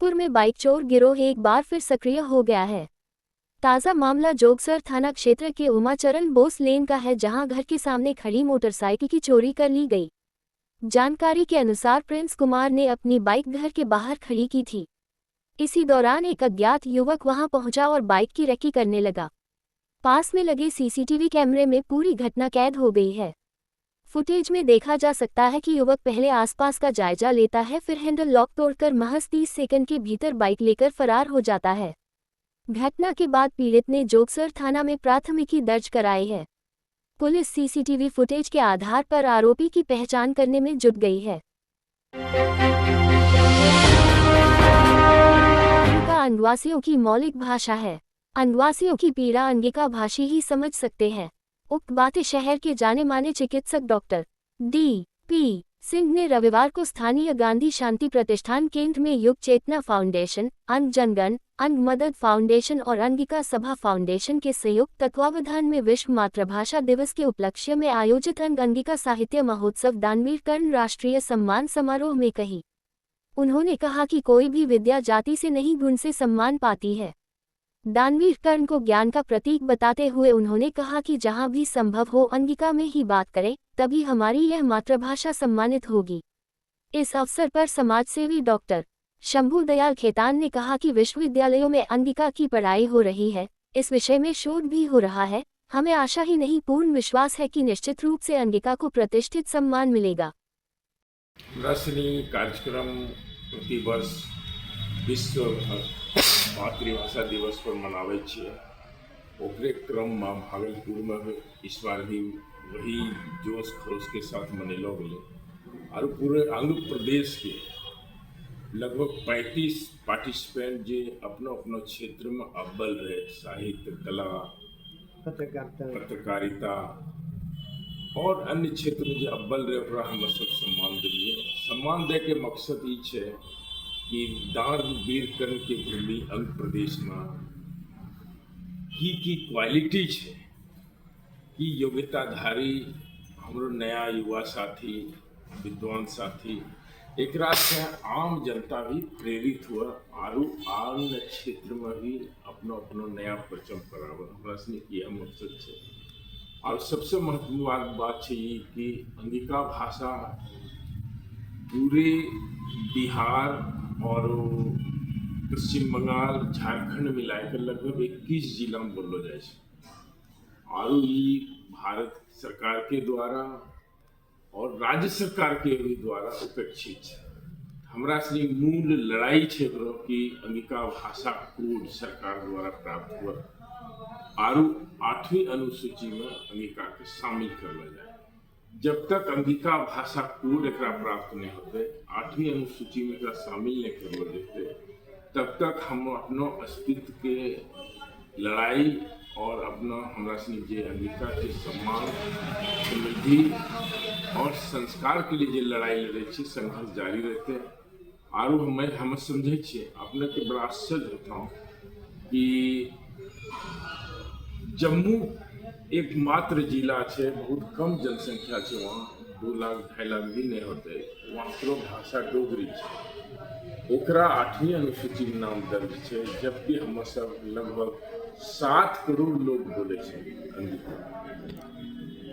जयपुर में बाइक चोर गिरोह एक बार फिर सक्रिय हो गया है। ताज़ा मामला जोगसर थाना क्षेत्र के उमाचरण बोस लेन का है, जहां घर के सामने खड़ी मोटरसाइकिल की चोरी कर ली गई। जानकारी के अनुसार प्रिंस कुमार ने अपनी बाइक घर के बाहर खड़ी की थी। इसी दौरान एक अज्ञात युवक वहां पहुंचा और बाइक की रेकी करने लगा। पास में लगे सीसीटीवी कैमरे में पूरी घटना कैद हो गई है। फुटेज में देखा जा सकता है कि युवक पहले आसपास का जायजा लेता है, फिर हैंडल लॉक तोड़कर महज 30 सेकंड के भीतर बाइक लेकर फरार हो जाता है। घटना के बाद पीड़ित ने जोगसर थाना में प्राथमिकी दर्ज कराई है। पुलिस सीसीटीवी फुटेज के आधार पर आरोपी की पहचान करने में जुट गई है। अंगिका अंगवासियों की मौलिक भाषा है। अंगवासियों की पीड़ा अंगिका भाषी ही समझ सकते हैं। उक्त बातें शहर के जाने माने चिकित्सक डॉक्टर D.P. सिंह ने रविवार को स्थानीय गांधी शांति प्रतिष्ठान केंद्र में युग चेतना फाउंडेशन, अंग जनगण, अंग मदद फाउंडेशन और अंगिका सभा फाउंडेशन के संयुक्त तत्वावधान में विश्व मातृभाषा दिवस के उपलक्ष्य में आयोजित अंगिका साहित्य महोत्सव दानवीर कर्ण राष्ट्रीय सम्मान समारोह में कही। उन्होंने कहा कि कोई भी विद्या जाति से नहीं, गुण से सम्मान पाती है। दानवीर कर्ण को ज्ञान का प्रतीक बताते हुए उन्होंने कहा कि जहां भी संभव हो अंगिका में ही बात करें, तभी हमारी यह मातृभाषा सम्मानित होगी। इस अवसर पर समाजसेवी डॉक्टर शंभू दयाल खेतान ने कहा कि विश्वविद्यालयों में अंगिका की पढ़ाई हो रही है, इस विषय में शोध भी हो रहा है। हमें आशा ही नहीं पूर्ण विश्वास है कि निश्चित रूप से अंगिका को प्रतिष्ठित सम्मान मिलेगा। कार्यक्रम प्रतिवर्ष विश्व मातृभाषा दिवस पर मनावे छे। ओकरे क्रम में भागलपुर में इस बार भी वही जोश खरोश के साथ मनेलो गए और पूरे आंध्र प्रदेश के लगभग 35 पार्टिसिपेंट जो अपनो अपनो क्षेत्र में अव्वल रहे, साहित्य, कला, पत्रकारिता और अन्य क्षेत्र में जो अव्वल रहे ओकरा हम सब सम्मान दिलिए। सम्मान दे के मकसद ई है कि दानवीर कर्ण के भूमि आंध्र प्रदेश में की क्वालिटी है, की योग्यताधारी हमरो नया युवा साथी, विद्वान साथी, एकरा से आम जनता भी प्रेरित हुआ और अन्य क्षेत्र में भी अपनो अपनो नया परचम करावे। हमरा सनी यह मकसद है। और सबसे महत्वपूर्ण बात है ये कि अंगिका भाषा पूरे बिहार और पश्चिम बंगाल, झारखंड मिलाकर लगभग 21 जिला में बोलो जाए और ये भारत सरकार के द्वारा और राज्य सरकार के भी द्वारा उपेक्षित है। हमरा से मूल लड़ाई है कि अंगिका भाषा कोड सरकार द्वारा प्राप्त हुआ और 8वीं अनुसूची में अंगिका के शामिल कर लिया जाए। जब तक अंगिका भाषा कोड एकरा प्राप्त नहीं होते, 8वीं अनुसूची में एकरा शामिल नहीं कर देते, तब तक हम अपनो अस्तित्व के लड़ाई और अपना हमरा जे अंगिका के सम्मान, समृद्धि और संस्कार के लिए जो लड़ाई लड़े छे, संघर्ष जारी रहते। और हम समझे छे अपने के बड़ा आश्चर्य होता हूँ कि जम्मू एकमात्र जिला है, बहुत कम जनसंख्या है, वहाँ 2 लाख 2.5 लाख भी नहीं होते, वहाँ भाषा डोगरी है, ओकरा 8वीं अनुसूची में नाम दर्ज है, जबकि हम सब लगभग 7 करोड़ लोग बोले अंगिका।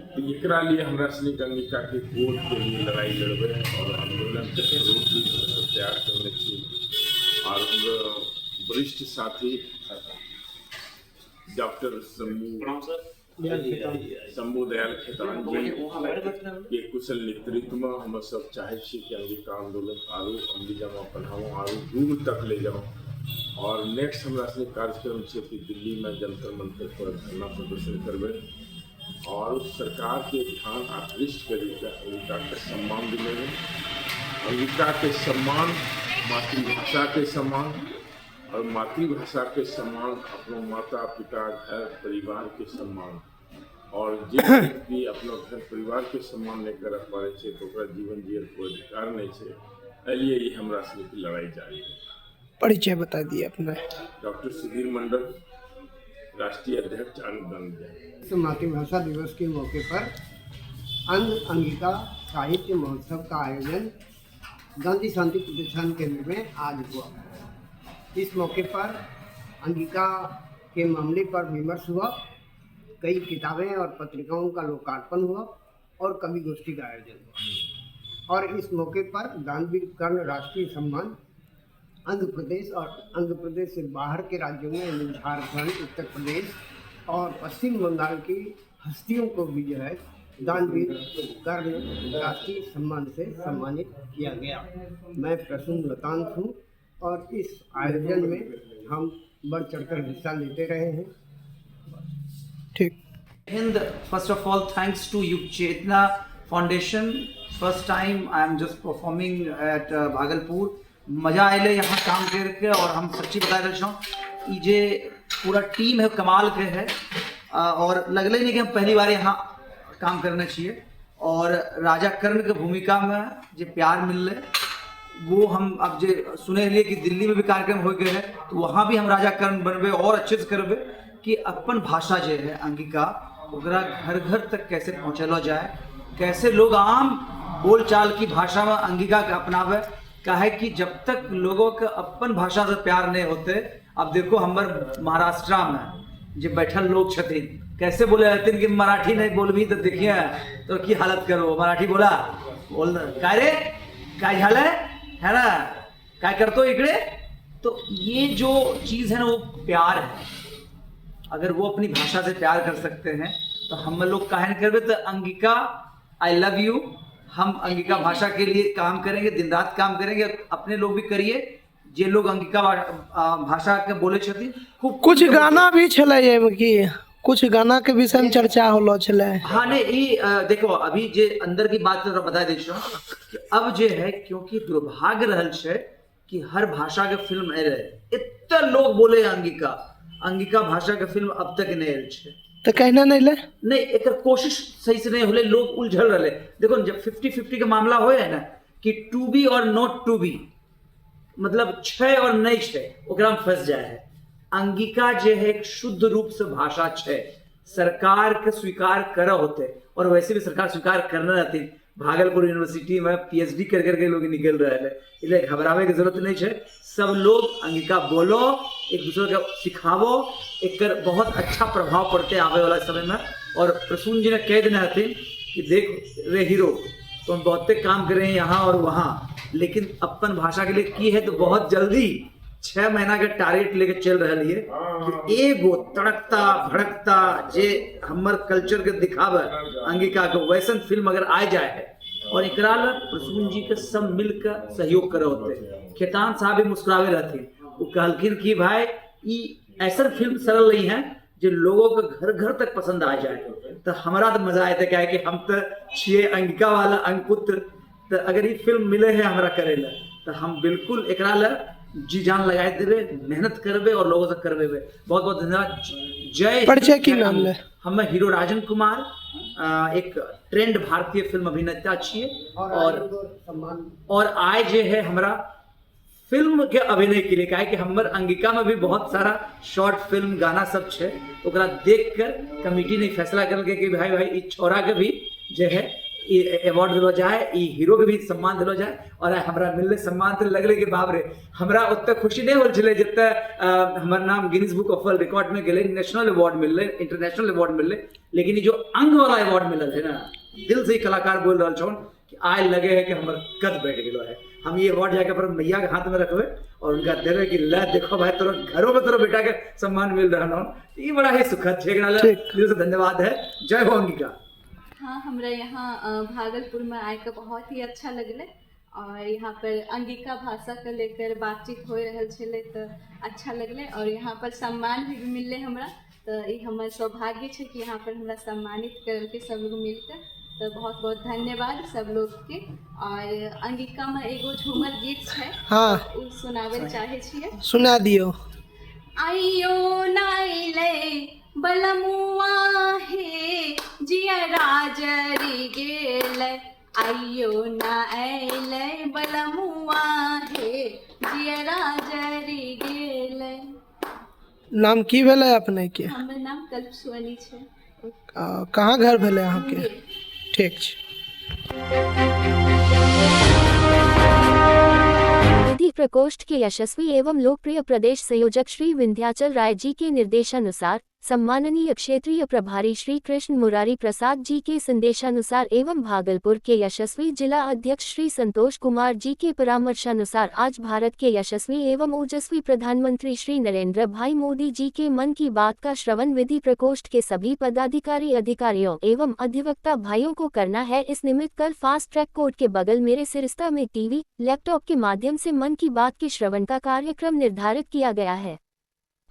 तो एकरा लिए हमरा सनी अंगिका के कोड के लिए लड़ाई लड़बे और आंदोलन के रूप भी तैयार करने चाहिए। और वरिष्ठ साथी डॉक्टर शंभू दयाल खेतान जी के कुशल नेतृत्व में हम सब चाहे कि अंगिका आंदोलन आरो अंगिका में बढ़ाओ और दूर तक ले जाओ। और नेक्स्ट हमरा से कार्यक्रम है कि दिल्ली में जंतर मंतर पर धरना प्रदर्शन करबे और सरकार के ध्यान आकृष्ट करेगा अंगिका के सम्मान दिले, अंगिका के सम्मान, मातृभाषा के सम्मान और मातृभाषा के सम्मान, अपने माता पिता, घर परिवार के सम्मान। और जिस भी अपना घर परिवार के सम्मान नहीं कर पाए छे तो ओकरा जीवन जिये कोई अधिकार नहीं है। लिए ये हमरा से लड़ाई जारी है। परिचय बता दिए अपना। डॉक्टर सुधीर मंडल, राष्ट्रीय अध्यक्ष अंग। मातृभाषा दिवस के मौके पर अंगिका साहित्य महोत्सव का आयोजन गांधी शांति प्रतिष्ठान केंद्र में आज हुआ। इस मौके पर अंगिका के मामले पर विमर्श हुआ, कई किताबें और पत्रिकाओं का लोकार्पण हुआ और कवि गोष्ठी का आयोजन हुआ। और इस मौके पर दानवीर कर्ण राष्ट्रीय सम्मान आंध्र प्रदेश और आंध्र प्रदेश से बाहर के राज्यों में यानी झारखंड, उत्तर प्रदेश और पश्चिम बंगाल की हस्तियों को भी जो है दानवीर कर्ण राष्ट्रीय सम्मान से सम्मानित किया गया। मैं प्रसून लतांश हूँ और इस आयोजन में हम बढ़ चढ़कर हिस्सा लेते रहे हैं। ठीक। Hind, first of all, thanks to Yug Chetna Foundation. First time I am just performing at Bhagalpur. मजा आए यहाँ काम करके और हम सच्ची बता रहे हैं ये जे पूरा टीम है कमाल के है और लगले नहीं कि हम पहली बार यहाँ काम करना चाहिए। और राजा कर्ण के भूमिका में जो प्यार मिल रहे वो हम अब जो सुने लिए कि दिल्ली में भी कार्यक्रम हो गए हैं तो वहाँ भी हम राजा कर्ण बनबे और अच्छे से करबे कि अपन भाषा जो है अंगिका ओकरा घर घर तक कैसे पहुँचलो जाए, कैसे लोग आम बोलचाल की भाषा में अंगिका के अपनावे। काहे कि जब तक लोगों के अपन भाषा से प्यार नहीं होते, अब देखो हमारे महाराष्ट्र में जो बैठल लोग छथिन कैसे बोले रहते कि मराठी नहीं बोलबी तो देखिए तो की हालत करो, मराठी बोला बोल काय रे काय झाले है ना काय करतो इकड़े। तो ये जो चीज़ है ना वो प्यार है। अगर वो अपनी भाषा से प्यार कर सकते हैं तो हम लोग काहे नहीं करबे। तो अंगिका आई लव यू, हम अंगिका भाषा के लिए काम करेंगे, दिन रात काम करेंगे, अपने लोग भी करिए जे लोग अंगिका भाषा के बोले छथिन। खूब कुछ गाना भी छले कि कुछ गाना के विषय में चर्चा होलो छले। हाँ नहीं ये देखो अभी जे अंदर की बात तो बता दी कि अब जे है क्योंकि दुर्भाग्य रहल छे कि हर भाषा के फिल्म आ रहे इतना लोग बोले अंगिका भाषा के फिल्म अब तक नहीं आयल छे तो कहना नहीं ले नहीं एक कोशिश सही से नहीं होले, लोग उलझल रहे। देखो जब 50-50 का मामला हो है ना कि टू बी और नॉट टू बी मतलब छे और नहीं छे ओकरा में फंस जाए है। अंगिका जे है एक शुद्ध रूप से भाषा छे, सरकार के स्वीकार कर होते और वैसे भी सरकार स्वीकार करना रहती। भागलपुर यूनिवर्सिटी में PhD कर करके लोग निकल रहे हैं, इसलिए घबरावे की जरूरत नहीं है। सब लोग अंगिका बोलो, एक दूसरे को सिखावो, एक बहुत अच्छा प्रभाव पड़ते आवे वाला समय में। और प्रसून जी ने कह देना थे कि देख रे हीरो तो हम बहुते काम कर रहे हैं यहाँ और वहाँ, लेकिन अपन भाषा के लिए की है तो बहुत जल्दी 6 महीना के टारगेट लेके चल रही है कि एगो तड़कता भड़कता जे हमर कल्चर के दिखावे अंगिका को वैसन फिल्म अगर आ जाए है और एकरा ला प्रसून जी के सब मिलकर सहयोग करे होते। खेतान साहब भी मुस्कुरावे रहते, वो कहलखिन कि भाई ये ऐसा फिल्म सरल नहीं है जो लोगों के घर घर तक पसंद आ जाए। तो हमारा तो मजा आया था क्या है कि हम तो छिए अंगिका वाला अंगपुत्र, तो अगर ये फिल्म मिले है हमारा करे ला तो हम बिल्कुल एकरा ला जी जान लगाए देवे, मेहनत करबे और लोगों से करबे। बहुत बहुत धन्यवाद। जय परिचय की नाम ले हम हीरो राजन कुमार, एक ट्रेंड भारतीय फिल्म अभिनेता छिए और आए जे है हमारा फिल्म के अभिनय के लिए कहा कि हमर अंगिका में भी बहुत सारा शॉर्ट फिल्म गाना सब छे। ओकरा देख कर कमेटी ने फैसला करके कि भाई इस छोरा के भी जो है अवार्ड दिलो जाए, ई हीरो के भी सम्मान दिलो जाए। और हमरा मिलने सम्मान तो लगले कि बाप रे हमरा उतना खुशी नहीं होल छले जितना हमार नाम Guinness book of world record में गेले, नेशनल अवार्ड मिलले, इंटरनेशनल अवार्ड मिलले। लेकिन ये जो अंग वाला अवार्ड मिलल है ना, दिल से ही कलाकार बोल रहा छौन कि आय लगे है कि हमर कद बैठ गेलो है। हम ये अवार्ड जाके पर मैया के हाथ में रखबे और उनका देवे कि ला देखो भाई तोरा घरों में तोरा बेटा के सम्मान मिल रहा है। ये बड़ा ही सुखद है, दिल से धन्यवाद है। जय हो अंगिका। हाँ हमरा यहाँ भागलपुर में आए के बहुत ही अच्छा लगले और यहाँ पर अंगिका भाषा के लेकर बातचीत हो रहा छे तो अच्छा लगले और यहाँ पर सम्मान भी मिलले हमरा। तो ये हमारे सौभाग्य है कि यहाँ पर हमरा सम्मानित करके सब लोग मिलकर, तो बहुत बहुत धन्यवाद सब लोग के। और अंगिका में एगो झूमर गीत है, हाँ उ सुनावे चाहे छिए, सुना दियो। आइयो नाइले बलमुआ हे जिया राजरी गेल, आइयो ना आइले बलमुआ हे जिया राजरी गेल। नाम की भेले अपने के? हमर नाम कल्पस्वनी छे। कहाँ घर भेले अहाँ के? ठीक छै। यदि प्रकोष्ठ के यशस्वी एवं लोकप्रिय प्रदेश संयोजक श्री विंध्याचल राय जी के निर्देशानुसार, सम्माननीय क्षेत्रीय प्रभारी श्री कृष्ण मुरारी प्रसाद जी के संदेशानुसार एवं भागलपुर के यशस्वी जिला अध्यक्ष श्री संतोष कुमार जी के परामर्शानुसार आज भारत के यशस्वी एवं ओजस्वी प्रधानमंत्री श्री नरेंद्र भाई मोदी जी के मन की बात का श्रवण विधि प्रकोष्ठ के सभी पदाधिकारी अधिकारियों एवं अधिवक्ता भाइयों को करना है। इस निमित्त कल फास्ट ट्रैक कोर्ट के बगल मेरे सिरस्ता में टीवी, लैपटॉप के माध्यम से मन की बात के श्रवण का कार्यक्रम निर्धारित किया गया है।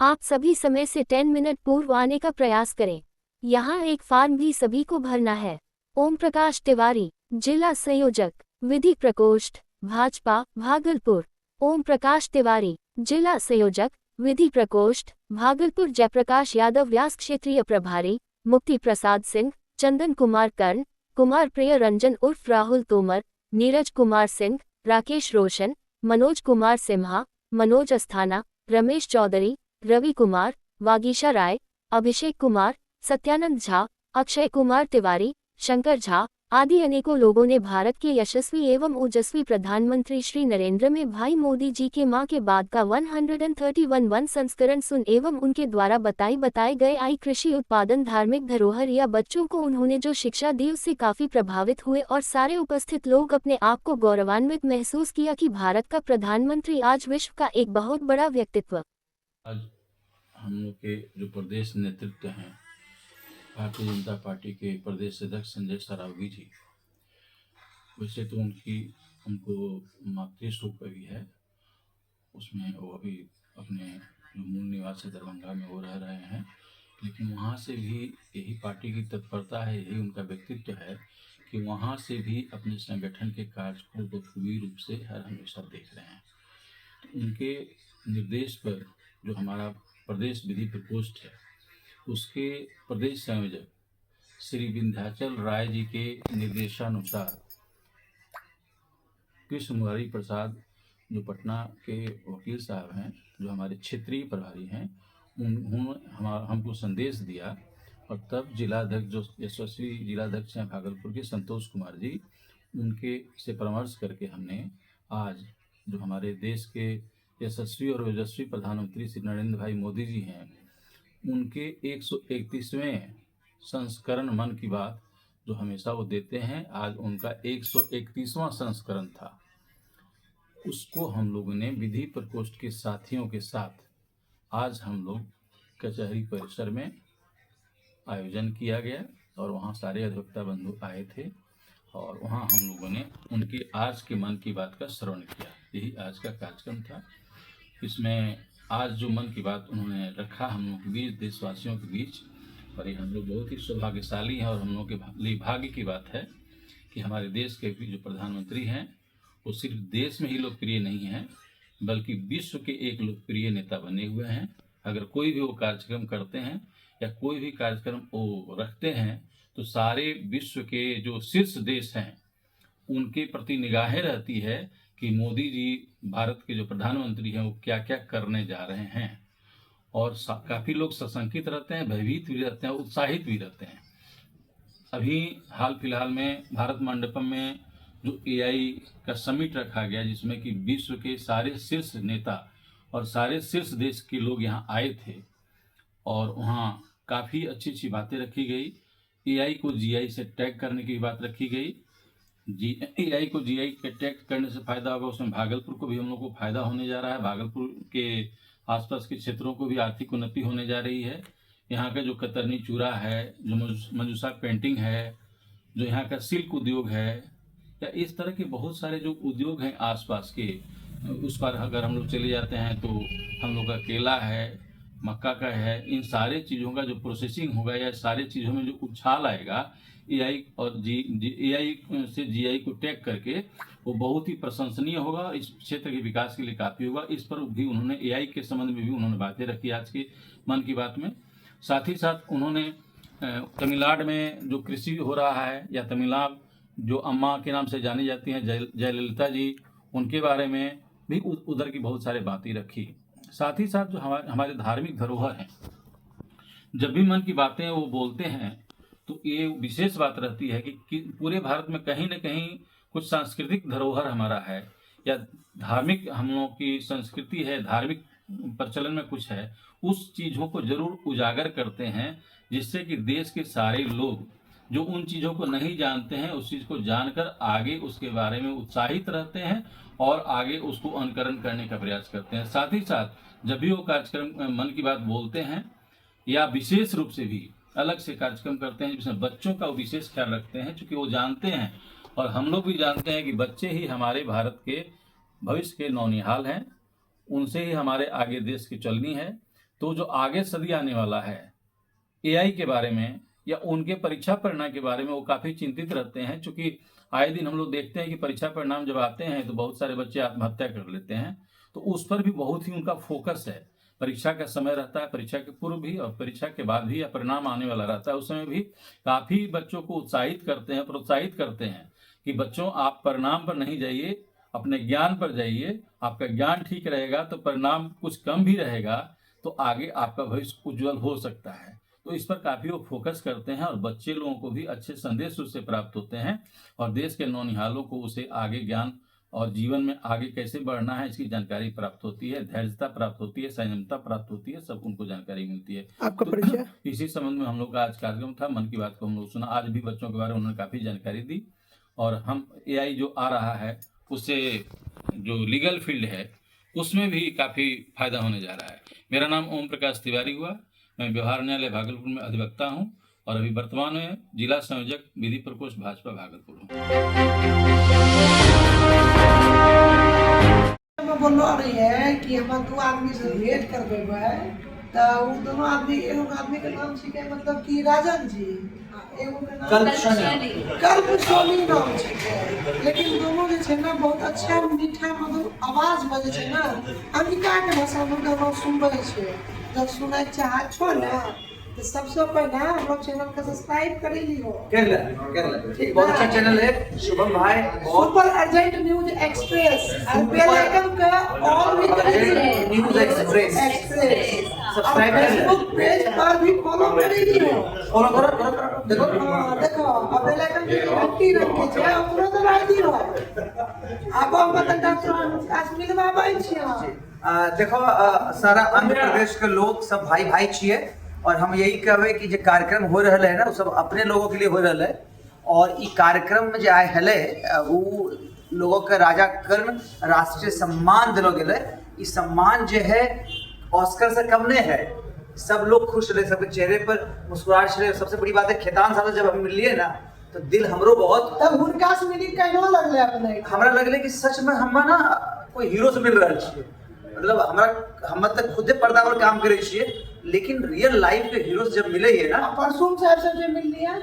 आप सभी समय से 10 मिनट पूर्व आने का प्रयास करें। यहाँ एक फॉर्म भी सभी को भरना है। ओम प्रकाश तिवारी, जिला संयोजक, विधि प्रकोष्ठ, भाजपा, भागलपुर। ओम प्रकाश तिवारी, जिला संयोजक, विधि प्रकोष्ठ, भागलपुर। जयप्रकाश यादव, व्यास क्षेत्रीय प्रभारी। मुक्ति प्रसाद सिंह, चंदन कुमार कर्ण, कुमार प्रिय रंजन उर्फ राहुल तोमर, नीरज कुमार सिंह, राकेश रोशन, मनोज कुमार सिम्हा, मनोज अस्थाना, रमेश चौधरी, रवि कुमार, वागीशा राय, अभिषेक कुमार, सत्यानंद झा, अक्षय कुमार तिवारी, शंकर झा आदि अनेकों लोगों ने भारत के यशस्वी एवं ओजस्वी प्रधानमंत्री श्री नरेंद्र में भाई मोदी जी के मां के बाद का 131वां संस्करण सुन एवं उनके द्वारा बताए गए आई कृषि उत्पादन, धार्मिक धरोहर या बच्चों को उन्होंने जो शिक्षा दी उससे काफी प्रभावित हुए और सारे उपस्थित लोग अपने आप को गौरवान्वित महसूस किया कि भारत का प्रधानमंत्री आज विश्व का एक बहुत बड़ा व्यक्तित्व। आज हम लोग के जो प्रदेश नेतृत्व हैं, भारतीय जनता पार्टी के प्रदेश अध्यक्ष संजय सरावगी जी, वैसे तो उनको मातृशोक भी है, उसमें वो अभी अपने जो मूल निवास है दरभंगा में वो रह रहे हैं, लेकिन वहाँ से भी यही पार्टी की तत्परता है, यही उनका व्यक्तित्व है कि वहाँ से भी अपने संगठन के कार्य को बखूबी रूप से हर हमेशा देख रहे हैं। उनके निर्देश पर जो हमारा प्रदेश विधि प्रकोष्ठ है, उसके प्रदेश संयोजक श्री विंध्याचल राय जी के निर्देशानुसार कृष्ण मुरारी प्रसाद जो पटना के वकील साहब हैं, जो हमारे क्षेत्रीय प्रभारी हैं, उन्होंने हमको संदेश दिया और तब जिलाध्यक्ष जो यशस्वी जिलाध्यक्ष हैं भागलपुर के संतोष कुमार जी, उनके से परामर्श करके हमने आज जो हमारे देश के यशस्वी और ओजस्वी प्रधानमंत्री श्री नरेंद्र भाई मोदी जी हैं, उनके 131वें संस्करण मन की बात जो हमेशा वो देते हैं, आज उनका 131वां संस्करण था। उसको हम लोगों ने विधि प्रकोष्ठ के साथियों के साथ आज हम लोग कचहरी परिसर में आयोजन किया गया और वहाँ सारे अधिवक्ता बंधु आए थे और वहाँ हम लोगों ने उनके आज के मन की बात का श्रवण किया। यही आज का कार्यक्रम था। इसमें आज जो मन की बात उन्होंने रखा हम लोग के बीच, देशवासियों के बीच, और ये हम लोग बहुत ही सौभाग्यशाली हैं और हम लोग के लिए भाग्य की बात है कि हमारे देश के जो प्रधानमंत्री हैं वो सिर्फ देश में ही लोकप्रिय नहीं हैं बल्कि विश्व के एक लोकप्रिय नेता बने हुए हैं। अगर कोई भी वो कार्यक्रम करते हैं या कोई भी कार्यक्रम वो रखते हैं तो सारे विश्व के जो शीर्ष देश हैं उनके प्रति निगाहें रहती है कि मोदी जी भारत के जो प्रधानमंत्री हैं वो क्या क्या करने जा रहे हैं, और काफ़ी लोग सशंकित रहते हैं, भयभीत भी रहते हैं, उत्साहित भी रहते हैं। अभी हाल फिलहाल में भारत मंडपम में जो AI का समिट रखा गया जिसमें कि विश्व के सारे शीर्ष नेता और सारे शीर्ष देश के लोग यहाँ आए थे और वहाँ काफ़ी अच्छी अच्छी बातें रखी गई। AI को GI से टैग करने की बात रखी गई। AI को GI के टैग करने से फ़ायदा होगा, उसमें भागलपुर को भी हम लोग को फ़ायदा होने जा रहा है। भागलपुर के आसपास के क्षेत्रों को भी आर्थिक उन्नति होने जा रही है। यहाँ का जो कतरनी चूड़ा है, जो मंजूषा पेंटिंग है, जो यहाँ का सिल्क उद्योग है, या इस तरह के बहुत सारे जो उद्योग हैं आसपास के, उस पर अगर हम लोग चले जाते हैं तो हम लोग का केला है, मक्का का है, इन सारे चीज़ों का जो प्रोसेसिंग होगा या सारे चीज़ों में जो उछाल आएगा AI और AI से GI को टैग करके वो बहुत ही प्रशंसनीय होगा, इस क्षेत्र के विकास के लिए काफ़ी होगा। इस पर भी उन्होंने AI के संबंध में भी उन्होंने बातें रखी आज के मन की बात में। साथ ही साथ उन्होंने तमिलनाडु में जो कृषि हो रहा है या तमिलनाडु जो अम्मा के नाम से जानी जाती हैं जयललिता जी, उनके बारे में भी उधर की बहुत सारी बातें रखी। साथ ही साथ जो हमारे धार्मिक धरोहर हैं, जब भी मन की बातें वो बोलते हैं तो ये विशेष बात रहती है कि पूरे भारत में कहीं न कहीं कुछ सांस्कृतिक धरोहर हमारा है या धार्मिक हम लोगों की संस्कृति है, धार्मिक प्रचलन में कुछ है, उस चीज़ों को जरूर उजागर करते हैं, जिससे कि देश के सारे लोग जो उन चीज़ों को नहीं जानते हैं उस चीज़ को जानकर आगे उसके बारे में उत्साहित रहते हैं और आगे उसको अनुकरण करने का प्रयास करते हैं। साथ ही साथ जब भी वो कार्यक्रम मन की बात बोलते हैं या विशेष रूप से भी अलग से कार्यक्रम करते हैं जिसमें बच्चों का विशेष ख्याल रखते हैं, क्योंकि वो जानते हैं और हम लोग भी जानते हैं कि बच्चे ही हमारे भारत के भविष्य के नौनिहाल हैं, उनसे ही हमारे आगे देश की चलनी है। तो जो आगे सदी आने वाला है AI के बारे में या उनके परीक्षा परिणाम के बारे में वो काफ़ी चिंतित रहते हैं, क्योंकि आए दिन हम लोग देखते हैं कि परीक्षा परिणाम जब आते हैं तो बहुत सारे बच्चे आत्महत्या कर लेते हैं। तो उस पर भी बहुत ही उनका फोकस है। परीक्षा का समय रहता है, परीक्षा के पूर्व भी और परीक्षा के बाद भी, या परिणाम आने वाला रहता है उस समय भी काफ़ी बच्चों को उत्साहित करते हैं, प्रोत्साहित करते हैं कि बच्चों आप परिणाम पर नहीं जाइए, अपने ज्ञान पर जाइए। आपका ज्ञान ठीक रहेगा तो परिणाम कुछ कम भी रहेगा तो आगे आपका भविष्य उज्जवल हो सकता है। तो इस पर काफ़ी वो फोकस करते हैं और बच्चे लोगों को भी अच्छे संदेश उससे प्राप्त होते हैं और देश के नौनिहालों को उसे आगे ज्ञान और जीवन में आगे कैसे बढ़ना है इसकी जानकारी प्राप्त होती है, धैर्यता प्राप्त होती है, संयमता प्राप्त होती है, सब उनको जानकारी मिलती है। आपका परिचय? इसी संबंध में हम लोग का आज कार्यक्रम था, मन की बात को हम लोग सुना। आज भी बच्चों के बारे में उन्होंने काफ़ी जानकारी दी और हम AI जो आ रहा है उससे जो लीगल फील्ड है उसमें भी काफ़ी फायदा होने जा रहा है। मेरा नाम ओम प्रकाश तिवारी हुआ, मैं व्यवहार न्यायालय भागलपुर में अधिवक्ता हूँ और अभी वर्तमान में जिला संयोजक विधि प्रकोष्ठ भाजपा भागलपुर हूँ। बोल रही है कि हम दो आदमी से भेंट कर देबै तो वो दोनों आदमी, एगो आदमी के नाम छिके मतलब कि राजन जी, एगो के नाम कल्पशोनी नाम छिके, लेकिन दोनों जे छै ना बहुत अच्छा मीठा मधुर आवाज बजे छै ना, अंगिका के भाषा में गाना सुनबै छै। जब सुनै चाह छो ना तो सबसे पहले हम लोग चैनल को सब्सक्राइब कर लियो। कर ले ठीक, बहुत अच्छा चैनल है शुभम भाई, सुपर अर्जेंट न्यूज एक्सप्रेस और बेल आइकन का ऑल भी कर लीजिए। न्यूज एक्सप्रेस सब्सक्राइब कर ले, फेसबुक पेज पर भी फॉलो कर लियो। फॉलो करो देखो देखो अब बेल आइकन की घंटी रख के छै ओकरो दबाइ दियो। अब हम बता आज मिलवाबै छियै। देखो सारा आंध्र प्रदेश के लोग सब भाई भाई छिए और हम यही कहबे कि जो कार्यक्रम हो रहा है ना वो सब अपने लोगों के लिए हो रहा है और ई कार्यक्रम में जो आए हले वो लोगों के राजा कर्ण राष्ट्रीय सम्मान दिलो गेले। ई सम्मान जो है ऑस्कर से कम नहीं है। सब लोग खुश रहे, सबके चेहरे पर मुस्कुराहट रहे। सबसे बड़ी बात है खेतान साहब जब हम मिलिए ना तो दिल हमरो बहुत तब हुनका से मिली कहनो लगले अपने, हमरा लगले कि सच में हम ना कोई हीरो से मिल रहा छिए। मतलब हम तक खुदे पर्दा पर काम करे छिए, लेकिन रियल लाइफ के हीरोज जब मिले है ना। परसुम साहब से जो मिल लिया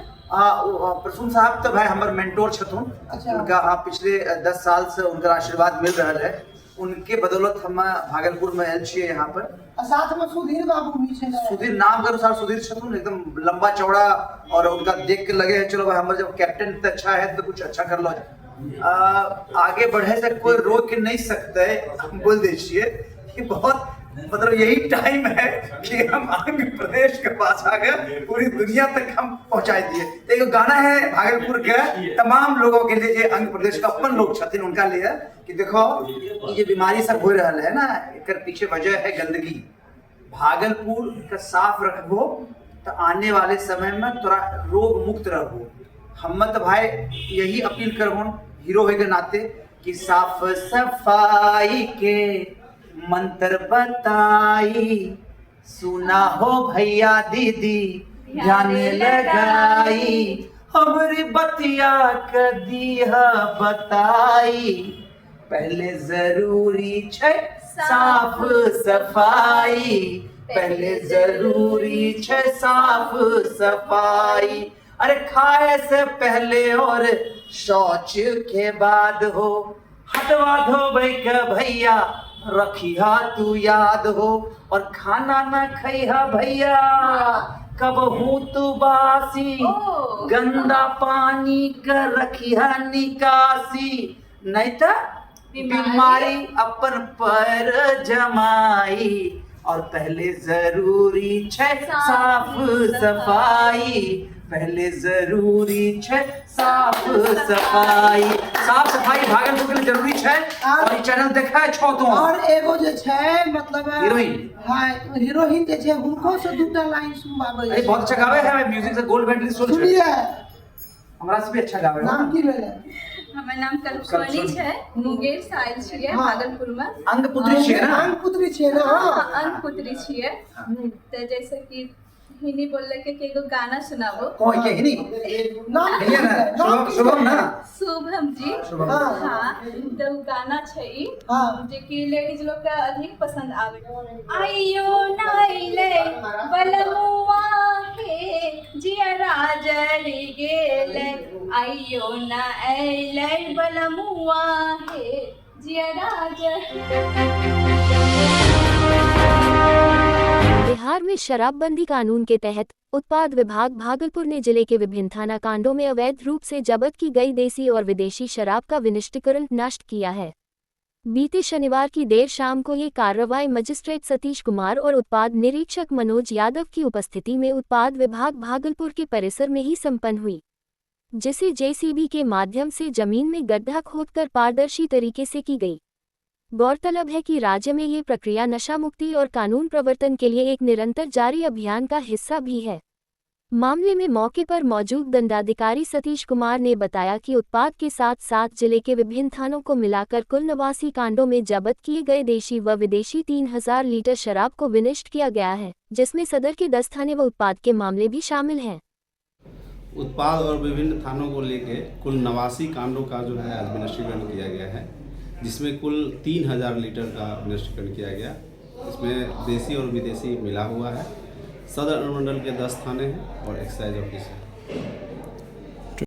परसुम साहब तो भाई हमारे मेंटोर छथुन। अच्छा। उनका पिछले 10 साल से उनका आशीर्वाद मिल रहा है, उनके बदौलत हम भागलपुर में आयल छिए यहाँ पर। साथ में सुधीर बाबू भी छे। सुधीर नाम के अनुसार सुधीर छथुन, एकदम लंबा चौड़ा और उनका देख के लगे है चलो भाई हमारे जब कैप्टन इतना अच्छा है तो कुछ अच्छा कर लो। आगे बढ़े से कोई रोक के नहीं सकते, हम बोल दीजिए कि बहुत मतलब यही टाइम है कि हम आंध्र प्रदेश के पास आ गए, पूरी दुनिया तक हम पहुंचा दिए। एक गाना है भागलपुर के तमाम लोगों के लिए, जो आंध्र प्रदेश का अपन लोग छथिन उनका लिए कि देखो ये बीमारी सब हो रहा है ना, एक पीछे वजह है गंदगी। भागलपुर का साफ रखबो तो आने वाले समय में थोड़ा रोग मुक्त रहो। हम तो भाई यही अपील करबो हीरो होए के नाते कि साफ सफाई के मंत्र बताई, सुना हो भैया दीदी ध्यान लगाई, हमरी बतिया कदी बताई। पहले जरूरी छे साफ सफाई, पहले जरूरी छे साफ सफाई। अरे खाए से पहले और शौच के बाद हो, हटवा दो भैया रखिया तू याद हो, और खाना न खइहा भैया कब हूँ तू बासी, गंदा पानी का रखिया निकासी, नहीं तो बीमारी अपन पर जमाई। और पहले जरूरी छे साफ सफाई, पहले जरूरी है साफ सफाई। साफ सफाई भागलपुर के लिए जरूरी है। और ई चैनल देखा है छो तो और एगो जे छै मतलब हीरोइन। हाँ हीरोइन जे छै हुनको से दूटा लाइन सुनबाबै अरे बहुत अच्छा गावे है म्यूजिक से गोल्ड मेडलिस्ट सुनिए हमरा से भी अच्छा गावे है। नाम की भेलै हमर नाम कल्पसोनी छै, मुंगेर से आयल छियै भागलपुर में। अंग पुत्री छियै ना? अंग पुत्री छियै ना? हाँ अंग पुत्री छियै। तो जैसे कि हिनी बोलले के एगो गाना सुनाबो। कोई के हिनी नाम भैया ना शुभम ना शुभम जी। शुभम। हाँ तो गाना छै ई जे कि लेडीज लोग के अधिक पसंद आवे। आइयो नाइले बलमुआ हे जियरा जड़ी गेले, आइयो ना आइले बलमुआ हे जियरा बिहार में शराबबंदी कानून के तहत उत्पाद विभाग भागलपुर ने जिले के विभिन्न थाना कांडों में अवैध रूप से जब्त की गई देसी और विदेशी शराब का विनिष्टीकरण नष्ट किया है। बीते शनिवार की देर शाम को ये कार्रवाई मजिस्ट्रेट सतीश कुमार और उत्पाद निरीक्षक मनोज यादव की उपस्थिति में उत्पाद विभाग भागलपुर के परिसर में ही संपन्न हुई, जिसे जेसीबी के माध्यम से जमीन में गड्ढा खोदकर पारदर्शी तरीके से की गई। गौरतलब है कि राज्य में ये प्रक्रिया नशा मुक्ति और कानून प्रवर्तन के लिए एक निरंतर जारी अभियान का हिस्सा भी है। मामले में मौके पर मौजूद दंडाधिकारी सतीश कुमार ने बताया कि उत्पाद के साथ साथ जिले के विभिन्न थानों को मिलाकर कुल 89 कांडों में जब्त किए गए देशी व विदेशी 3000 लीटर शराब को विनिष्ट किया गया है, जिसमें सदर के 10 थाने व उत्पाद के मामले भी शामिल हैं। उत्पाद और विभिन्न थानों को लेके कुल 89 कांडों का जो है आज विनिष्टीकरण किया गया है, जिसमें कुल 3000 लीटर का विनिष्टीकरण किया गया। इसमें देसी और विदेशी मिला हुआ है। सदर अनुमंडल के 10 थाने हैं और एक्साइज ऑफिस है।